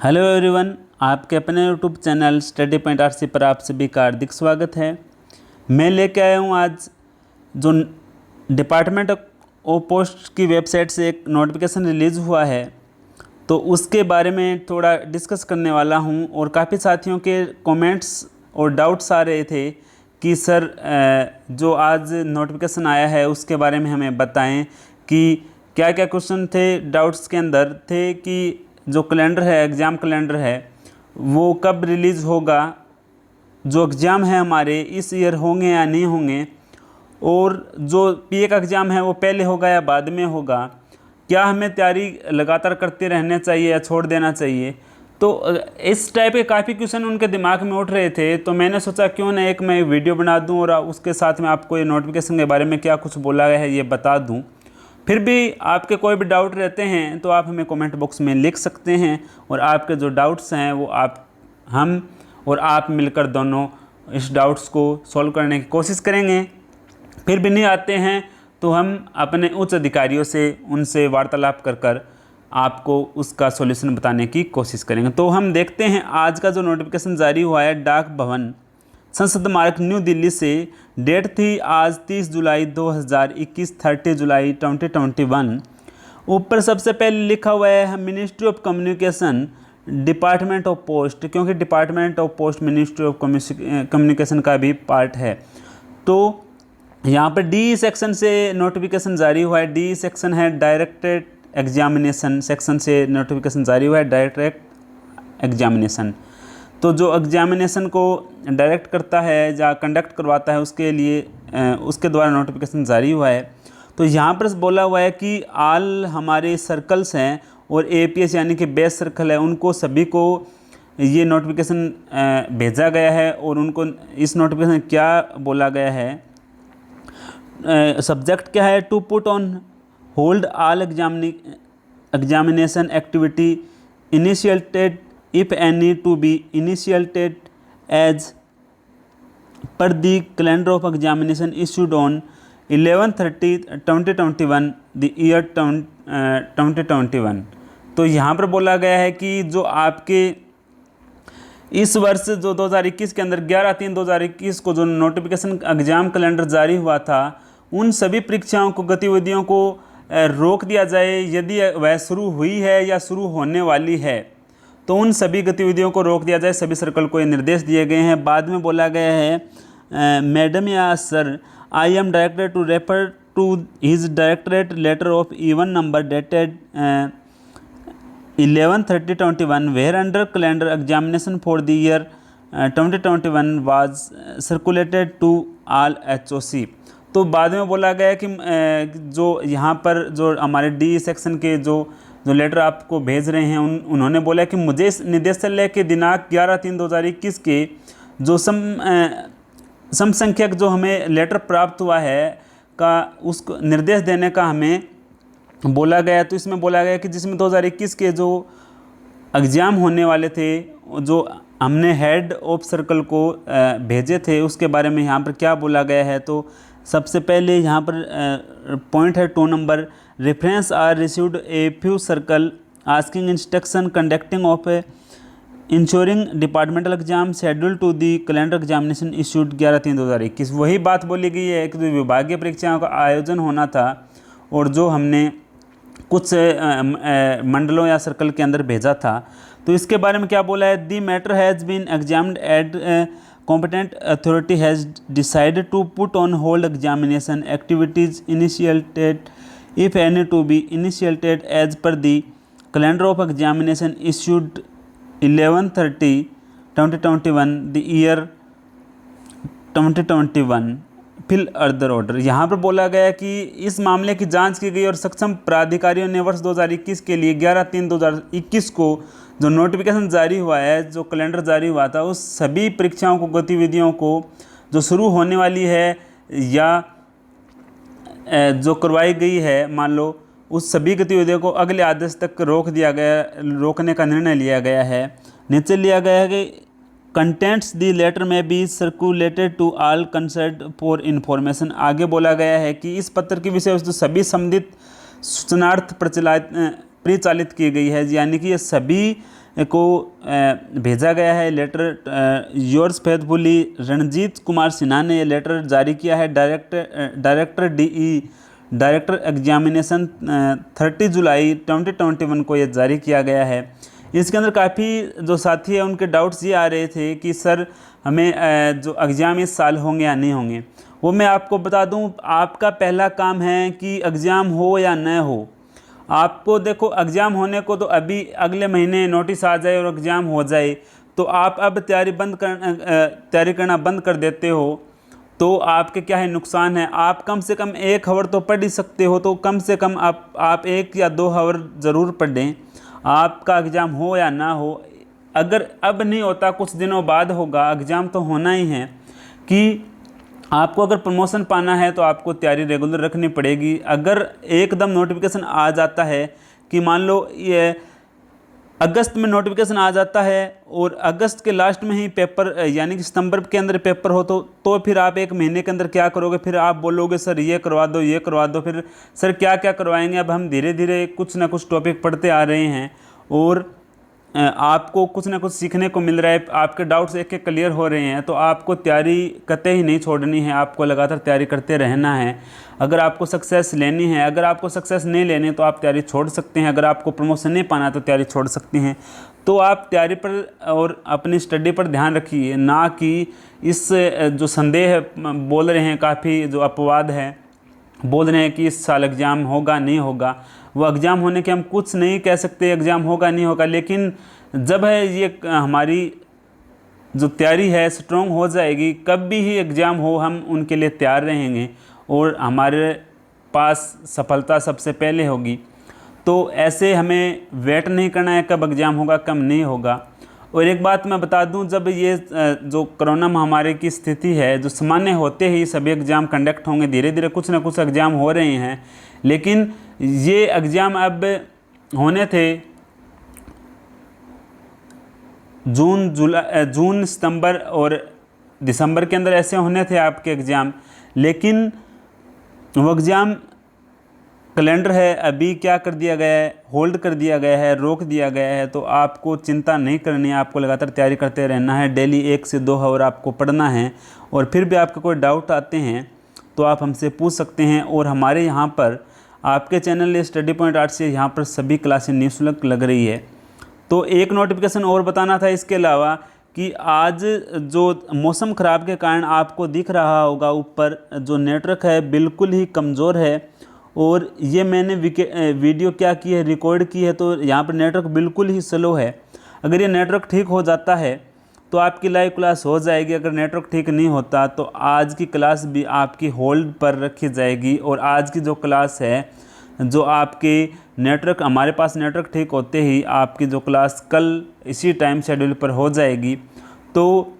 Hello everyone, आपके अपने YouTube channel study point RC पर आप सभी का हार्दिक स्वागत है। मैं लेके आया हूँ आज जो डिपार्टमेंट ऑफ पोस्ट की वेबसाइट से एक नोटिफिकेशन रिलीज़ हुआ है, तो उसके बारे में थोड़ा डिस्कस करने वाला हूँ। और काफ़ी साथियों के कमेंट्स और डाउट्स आ रहे थे कि सर जो आज नोटिफिकेशन आया है उसके बारे में हमें बताएं कि क्या क्या क्वेश्चन थे। डाउट्स के अंदर थे कि जो कैलेंडर है, एग्ज़ाम कैलेंडर है, वो कब रिलीज़ होगा, जो एग्ज़ाम है हमारे इस ईयर होंगे या नहीं होंगे, और जो पीए का एग्ज़ाम है वो पहले होगा या बाद में होगा, क्या हमें तैयारी लगातार करते रहना चाहिए या छोड़ देना चाहिए। तो इस टाइप के काफ़ी क्वेश्चन उनके दिमाग में उठ रहे थे, तो मैंने सोचा क्यों ना एक मैं वीडियो बना दूं और उसके साथ में आपको ये नोटिफिकेशन के बारे में क्या कुछ बोला गया है ये बता दूं। फिर भी आपके कोई भी डाउट रहते हैं तो आप हमें कमेंट बॉक्स में लिख सकते हैं, और आपके जो डाउट्स हैं वो हम और आप मिलकर दोनों इस डाउट्स को सॉल्व करने की कोशिश करेंगे। फिर भी नहीं आते हैं तो हम अपने उच्च अधिकारियों से उनसे वार्तालाप कर आपको उसका सॉल्यूशन बताने की कोशिश करेंगे। तो हम देखते हैं आज का जो नोटिफिकेशन जारी हुआ है डाक भवन संसद मार्ग न्यू दिल्ली से। डेट थी आज 30 जुलाई 2021, 30 जुलाई 2021। ऊपर सबसे पहले लिखा हुआ है ministry of communication department of post, क्योंकि department of post ministry of communication का भी पार्ट है। तो यहाँ पर डी सेक्शन से नोटिफिकेशन जारी हुआ है। डी सेक्शन है डायरेक्टेड एग्जामिनेशन सेक्शन से नोटिफिकेशन जारी हुआ है, डायरेक्ट एग्जामिनेशन। तो जो एग्जामिनेशन को डायरेक्ट करता है या कंडक्ट करवाता है उसके लिए उसके द्वारा नोटिफिकेशन जारी हुआ है। तो यहाँ पर बोला हुआ है कि आल हमारे सर्कल्स हैं और एपीएस यानी कि बेस सर्कल है, उनको सभी को ये नोटिफिकेशन भेजा गया है। और उनको इस नोटिफिकेशन क्या बोला गया है, सब्जेक्ट क्या है, to put on hold all examination activity initiated if any to be initiated as per the calendar of examination issued on 11/30/2021 the year 2021। तो यहाँ पर बोला गया है कि जो आपके इस वर्ष जो 2021 के अंदर 11/3/2021 को जो नोटिफिकेशन एग्ज़ाम कैलेंडर जारी हुआ था, उन सभी परीक्षाओं को गतिविधियों को रोक दिया जाए यदि वह शुरू हुई है या शुरू होने वाली है, तो उन सभी गतिविधियों को रोक दिया जाए। सभी सर्कल को ये निर्देश दिए गए हैं। बाद में बोला गया है मैडम या sir, I am directed to refer to his directorate letter of even number dated 11/30/21 where under calendar examination for the year 2021 was circulated to all HOC. तो बाद में बोला गया कि जो यहाँ पर जो हमारे डी सेक्शन के जो लेटर आपको भेज रहे हैं उन्होंने बोला कि मुझे इस निदेशालय के दिनांक 11/3/2021 के जो सम संख्यक जो हमें लेटर प्राप्त हुआ है का उसको निर्देश देने का हमें बोला गया। तो इसमें बोला गया कि जिसमें 2021 के जो एग्ज़ाम होने वाले थे, जो हमने हेड ऑफ सर्कल को भेजे थे, उसके बारे में यहाँ पर क्या बोला गया है। तो सबसे पहले यहाँ पर पॉइंट है 2 number, reference are received a few circle asking instruction conducting of ensuring departmental exam schedule to the calendar examination issued 11/3/2021। वही बात बोली गई है कि जो विभागीय परीक्षाओं का आयोजन होना था और जो हमने कुछ मंडलों या सर्कल के अंदर भेजा था, तो इसके बारे में क्या बोला है, the matter has been examined at competent authority has decided to put on hold examination activities initiated if any to be initiated as per the calendar of examination issued 11/30/2021 the year 2021 fill अर्दर order. यहाँ पर बोला गया कि इस मामले की जांच की गई और सक्षम प्राधिकारियों ने वर्ष 2021 के लिए 11/3/2021 को जो नोटिफिकेशन जारी हुआ है, जो कैलेंडर जारी हुआ था, उस सभी परीक्षाओं को गतिविधियों को जो शुरू होने वाली है या जो करवाई गई है, मान लो उस सभी गतिविधियों को अगले आदेश तक रोकने का निर्णय लिया गया है। नीचे लिया गया है कि कंटेंट्स दी लेटर में be circulated to all concerned for information. आगे बोला गया है कि इस पत्र के विषय जो सभी संबंधित सूचनार्थ परिचालित की गई है, यानी कि ये सभी को भेजा गया है letter. Yours faithfully Ranjit Kumar Sinha ने ये लेटर जारी किया है। डायरेक्टर एग्जामिनेशन 30 जुलाई 2021 को ये जारी किया गया है। इसके अंदर काफ़ी जो साथी हैं उनके डाउट्स ये आ रहे थे कि सर हमें जो एग्ज़ाम इस साल होंगे या नहीं होंगे। वो मैं आपको बता दूं, आपका पहला काम है कि एग्ज़ाम हो या न हो। आपको देखो एग्ज़ाम होने को तो अभी अगले महीने नोटिस आ जाए और एग्ज़ाम हो जाए तो आप अब तैयारी करना बंद कर देते हो तो आपके क्या है नुकसान है। आप कम से कम 1 आवर तो पढ़ ही सकते हो, तो कम से कम आप 1 या 2 आवर ज़रूर पढ़ें, आपका एग्ज़ाम हो या ना हो। अगर अब नहीं होता कुछ दिनों बाद होगा, एग्ज़ाम तो होना ही है। कि आपको अगर प्रमोशन पाना है तो आपको तैयारी रेगुलर रखनी पड़ेगी। अगर एकदम नोटिफिकेशन आ जाता है कि मान लो ये अगस्त में नोटिफिकेशन आ जाता है और अगस्त के लास्ट में ही पेपर यानी कि सितंबर के अंदर पेपर हो तो फिर आप 1 महीने के अंदर क्या करोगे? फिर आप बोलोगे सर ये करवा दो, ये करवा दो। फिर सर क्या क्या करवाएंगे? अब हम धीरे धीरे कुछ ना कुछ टॉपिक पढ़ते आ रहे हैं और आपको कुछ ना कुछ सीखने को मिल रहा है, आपके डाउट्स एक एक क्लियर हो रहे हैं। तो आपको तैयारी कतई ही नहीं छोड़नी है, आपको लगातार तैयारी करते रहना है। अगर आपको सक्सेस लेनी है, अगर आपको सक्सेस नहीं लेनी तो आप तैयारी छोड़ सकते हैं। अगर आपको प्रमोशन नहीं पाना तो तैयारी छोड़ सकते हैं। तो आप तैयारी पर और अपनी स्टडी पर ध्यान रखिए, ना कि इस जो संदेह बोल रहे हैं, काफ़ी जो अपवाद है बोल रहे हैं कि इस साल एग्ज़ाम होगा नहीं होगा। वो एग्ज़ाम होने के हम कुछ नहीं कह सकते, एग्ज़ाम होगा नहीं होगा, लेकिन जब है ये हमारी जो तैयारी है स्ट्रॉन्ग हो जाएगी, कभी ही एग्ज़ाम हो हम उनके लिए तैयार रहेंगे और हमारे पास सफलता सबसे पहले होगी। तो ऐसे हमें वेट नहीं करना है कब एग्ज़ाम होगा कब नहीं होगा। और एक बात मैं बता दूं, जब ये जो कोरोना महामारी की स्थिति है जो सामान्य होते ही सभी एग्ज़ाम कंडक्ट होंगे, धीरे धीरे कुछ ना कुछ एग्ज़ाम हो रहे हैं, लेकिन ये एग्ज़ाम अब होने थे जून सितंबर और दिसंबर के अंदर ऐसे होने थे आपके एग्ज़ाम, लेकिन वो एग्ज़ाम कैलेंडर है अभी क्या कर दिया गया है, होल्ड कर दिया गया है, रोक दिया गया है। तो आपको चिंता नहीं करनी है, आपको लगातार तैयारी करते रहना है। डेली 1 से 2 आवर आपको पढ़ना है और फिर भी आपके कोई डाउट आते हैं तो आप हमसे पूछ सकते हैं। और हमारे यहाँ पर आपके चैनल स्टडी पॉइंट आर्ट्स से यहाँ पर सभी क्लासें निःशुल्क लग रही है। तो एक नोटिफिकेशन और बताना था इसके अलावा कि आज जो मौसम ख़राब के कारण आपको दिख रहा होगा ऊपर जो नेटवर्क है बिल्कुल ही कमज़ोर है। और ये मैंने वीडियो क्या की है, रिकॉर्ड की है, तो यहाँ पर नेटवर्क बिल्कुल ही स्लो है। अगर ये नेटवर्क ठीक हो जाता है तो आपकी लाइव क्लास हो जाएगी। अगर नेटवर्क ठीक नहीं होता तो आज की क्लास भी आपकी होल्ड पर रखी जाएगी। और आज की जो क्लास है जो आपके नेटवर्क हमारे पास नेटवर्क ठीक होते ही आपकी जो क्लास कल इसी टाइम शेड्यूल पर हो जाएगी। तो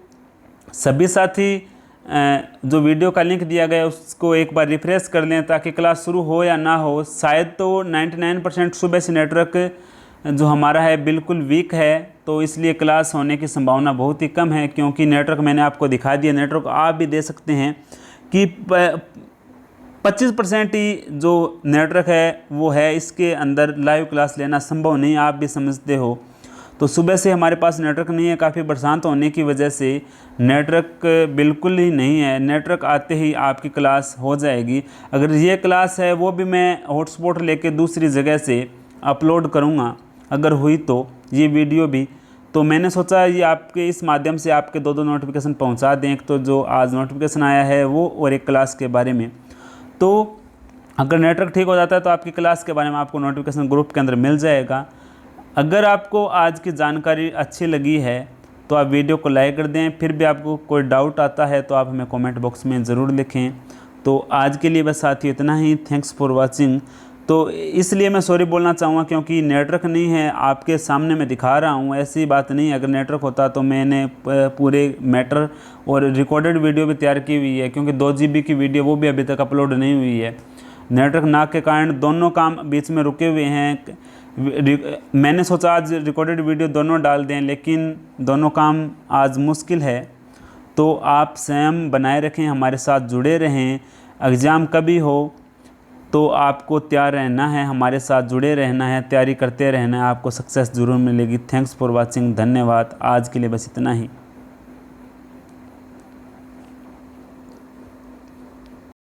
सभी साथी जो वीडियो का लिंक दिया गया है उसको एक बार रिफ्रेश कर लें ताकि क्लास शुरू हो या ना हो। शायद तो 99% सुबह से नेटवर्क जो हमारा है बिल्कुल वीक है, तो इसलिए क्लास होने की संभावना बहुत ही कम है। क्योंकि नेटवर्क मैंने आपको दिखा दिया, नेटवर्क आप भी दे सकते हैं कि 25% ही जो नेटवर्क है वो है, इसके अंदर लाइव क्लास लेना संभव नहीं, आप भी समझते हो। तो सुबह से हमारे पास नेटवर्क नहीं है, काफ़ी बरसात होने की वजह से नेटवर्क बिल्कुल ही नहीं है। नेटवर्क आते ही आपकी क्लास हो जाएगी। अगर ये क्लास है वो भी मैं हॉटस्पॉट लेके दूसरी जगह से अपलोड करूँगा, अगर हुई तो ये वीडियो भी। तो मैंने सोचा ये आपके इस माध्यम से आपके 2 नोटिफिकेशन पहुँचा दें, एक तो जो आज नोटिफिकेशन आया है वो और एक क्लास के बारे में। तो अगर नेटवर्क ठीक हो जाता है तो आपकी क्लास के बारे में आपको नोटिफिकेशन ग्रुप के अंदर मिल जाएगा। अगर आपको आज की जानकारी अच्छी लगी है तो आप वीडियो को लाइक कर दें। फिर भी आपको कोई डाउट आता है तो आप हमें कमेंट बॉक्स में ज़रूर लिखें। तो आज के लिए बस साथियों इतना ही। Thanks for watching. तो इसलिए मैं सॉरी बोलना चाहूँगा क्योंकि नेटवर्क नहीं है, आपके सामने मैं दिखा रहा हूँ, ऐसी बात नहीं। अगर नेटवर्क होता तो मैंने पूरे मैटर और रिकॉर्डेड वीडियो भी तैयार की हुई है, क्योंकि 2 GB की वीडियो वो भी अभी तक अपलोड नहीं हुई है। नेटवर्क ना के कारण दोनों काम बीच में रुके हुए हैं। मैंने सोचा आज रिकॉर्डेड वीडियो दोनों डाल दें, लेकिन दोनों काम आज मुश्किल है। तो आप संयम बनाए रखें, हमारे साथ जुड़े रहें। एग्ज़ाम कभी हो तो आपको तैयार रहना है, हमारे साथ जुड़े रहना है, तैयारी करते रहना है, आपको सक्सेस ज़रूर मिलेगी। थैंक्स फॉर वॉचिंग, धन्यवाद। आज के लिए बस इतना ही।